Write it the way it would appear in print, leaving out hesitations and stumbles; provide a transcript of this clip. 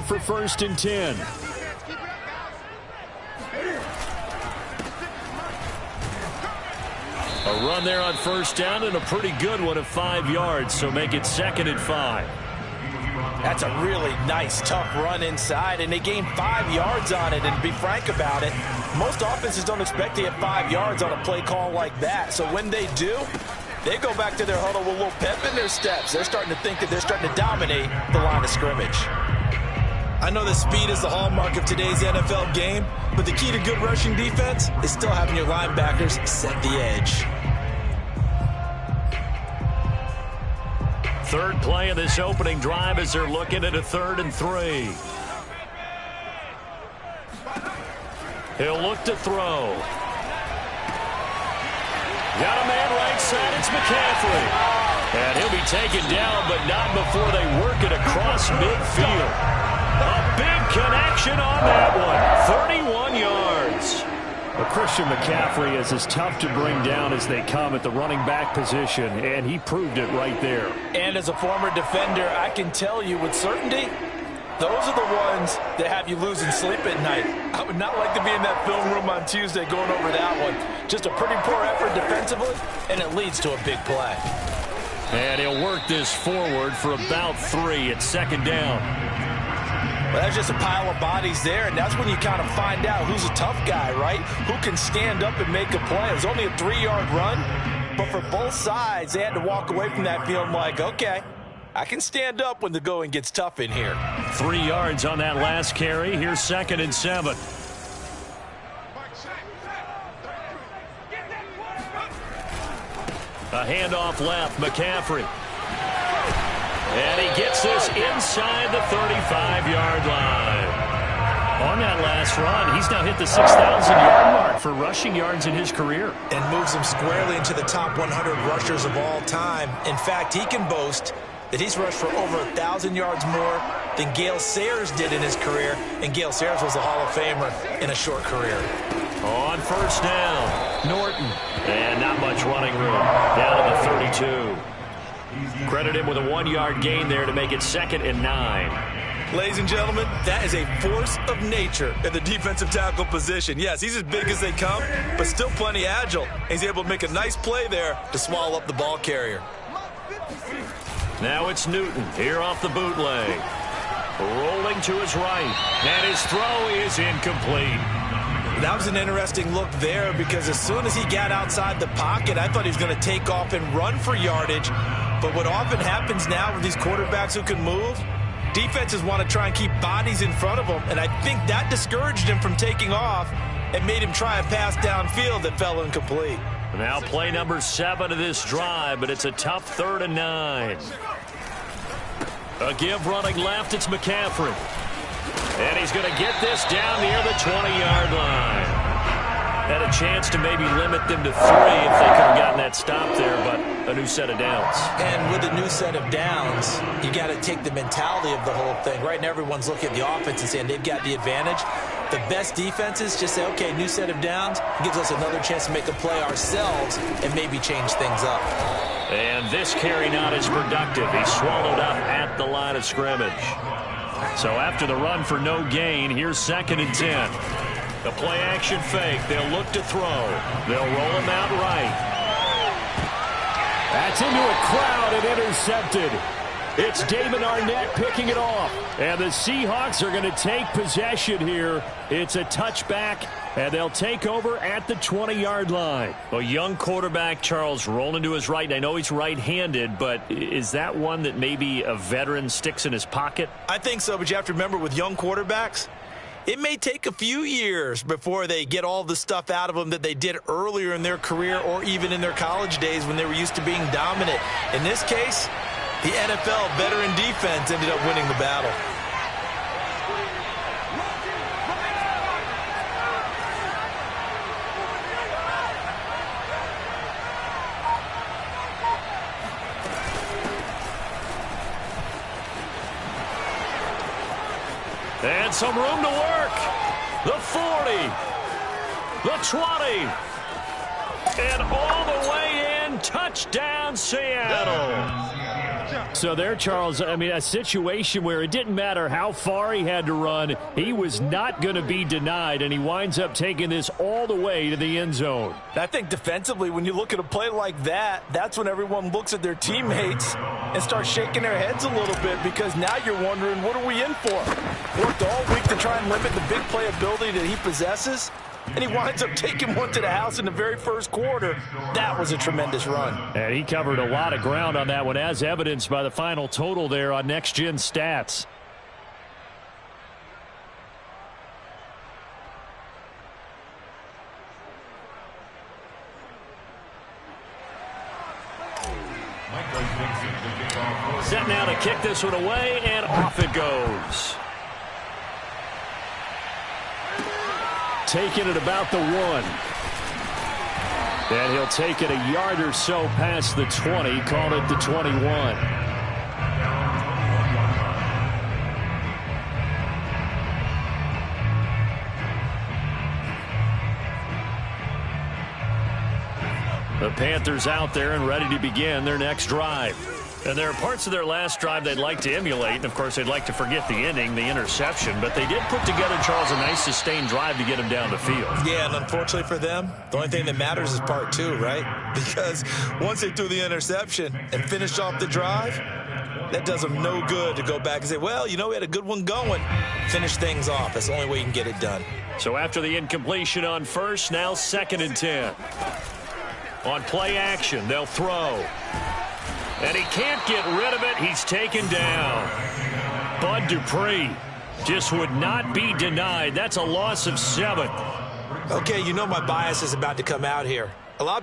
for 1st and 10. A run there on 1st down, and a pretty good one of 5 yards, so make it 2nd and 5. That's a really nice, tough run inside, and they gained 5 yards on it. And to be frank about it, most offenses don't expect to get 5 yards on a play call like that. So when they do, they go back to their huddle with a little pep in their steps. They're starting to think that they're starting to dominate the line of scrimmage. I know that speed is the hallmark of today's NFL game, but the key to good rushing defense is still having your linebackers set the edge. Third play of this opening drive as they're looking at a 3rd and 3. He'll look to throw. Got a man right side. It's McCaffrey. And he'll be taken down, but not before they work it across midfield. A big connection on that one. 31 yards. Well, Christian McCaffrey is as tough to bring down as they come at the running back position, and he proved it right there. And as a former defender, I can tell you with certainty, those are the ones that have you losing sleep at night. I would not like to be in that film room on Tuesday going over that one. Just a pretty poor effort defensively, and it leads to a big play. And he'll work this forward for about 3 at 2nd down. Well, that's just a pile of bodies there, and that's when you kind of find out who's a tough guy, right? Who can stand up and make a play. It was only a 3-yard run, but for both sides, they had to walk away from that feeling like, okay, I can stand up when the going gets tough in here. 3 yards on that last carry. Here's 2nd and 7. A handoff left, McCaffrey. And he gets this inside the 35-yard line. On that last run, he's now hit the 6,000-yard mark for rushing yards in his career. And moves him squarely into the top 100 rushers of all time. In fact, he can boast that he's rushed for over 1,000 yards more than Gale Sayers did in his career. And Gale Sayers was a Hall of Famer in a short career. On 1st down, Norton. And not much running room. Down to the 32. Credit him with a 1-yard gain there to make it 2nd and 9. Ladies and gentlemen, that is a force of nature at the defensive tackle position. Yes, he's as big as they come, but still plenty agile. He's able to make a nice play there to swallow up the ball carrier. Now it's Newton here off the bootleg. Rolling to his right, and his throw is incomplete. That was an interesting look there because as soon as he got outside the pocket, I thought he was going to take off and run for yardage. But what often happens now with these quarterbacks who can move, defenses want to try and keep bodies in front of them, and I think that discouraged him from taking off and made him try a pass downfield that fell incomplete. Now play number 7 of this drive, but it's a tough 3rd and 9. A give running left, it's McCaffrey. And he's going to get this down near the 20-yard line. Had a chance to maybe limit them to 3 if they could have gotten that stop there, but a new set of downs. And with a new set of downs, you got to take the mentality of the whole thing. Right now, everyone's looking at the offense and saying they've got the advantage. The best defenses just say, okay, new set of downs, gives us another chance to make a play ourselves and maybe change things up. And this carry not as productive. He's swallowed up at the line of scrimmage. So after the run for no gain, here's 2nd and 10. The play action fake. They'll look to throw. They'll roll him out right. That's into a crowd and intercepted. It's Damon Arnett picking it off. And the Seahawks are going to take possession here. It's a touchback, and they'll take over at the 20-yard line. A young quarterback, Charles, rolling to his right. I know he's right-handed, but is that one that maybe a veteran sticks in his pocket? I think so, but you have to remember with young quarterbacks, it may take a few years before they get all the stuff out of them that they did earlier in their career or even in their college days when they were used to being dominant. In this case, the NFL veteran defense ended up winning the battle. And some room to work. The 40. The 20. And all the way in. Touchdown, Seattle. So there, Charles, I mean, a situation where it didn't matter how far he had to run, he was not going to be denied, and he winds up taking this all the way to the end zone. I think defensively, when you look at a play like that, that's when everyone looks at their teammates and starts shaking their heads a little bit, because now you're wondering, what are we in for? Worked all week to try and limit the big play ability that he possesses, and he winds up taking one to the house in the very first quarter. That was a tremendous run. And he covered a lot of ground on that one, as evidenced by the final total there on Next Gen Stats. Set now to kick this one away, and off it goes. Taking it about the 1. And he'll take it a yard or so past the 20, call it the 21. The Panthers out there and ready to begin their next drive. And there are parts of their last drive they'd like to emulate, and of course they'd like to forget the ending, the interception, but they did put together, Charles, a nice sustained drive to get him down the field. Yeah, and unfortunately for them, the only thing that matters is part 2, right? Because once they threw the interception and finished off the drive, that does them no good to go back and say, well, you know, we had a good one going. Finish things off. That's the only way you can get it done. So after the incompletion on first, now 2nd and 10. On play action, they'll throw. And he can't get rid of it. He's taken down. Bud Dupree just would not be denied. That's a loss of 7. Okay, you know my bias is about to come out here. A lot of people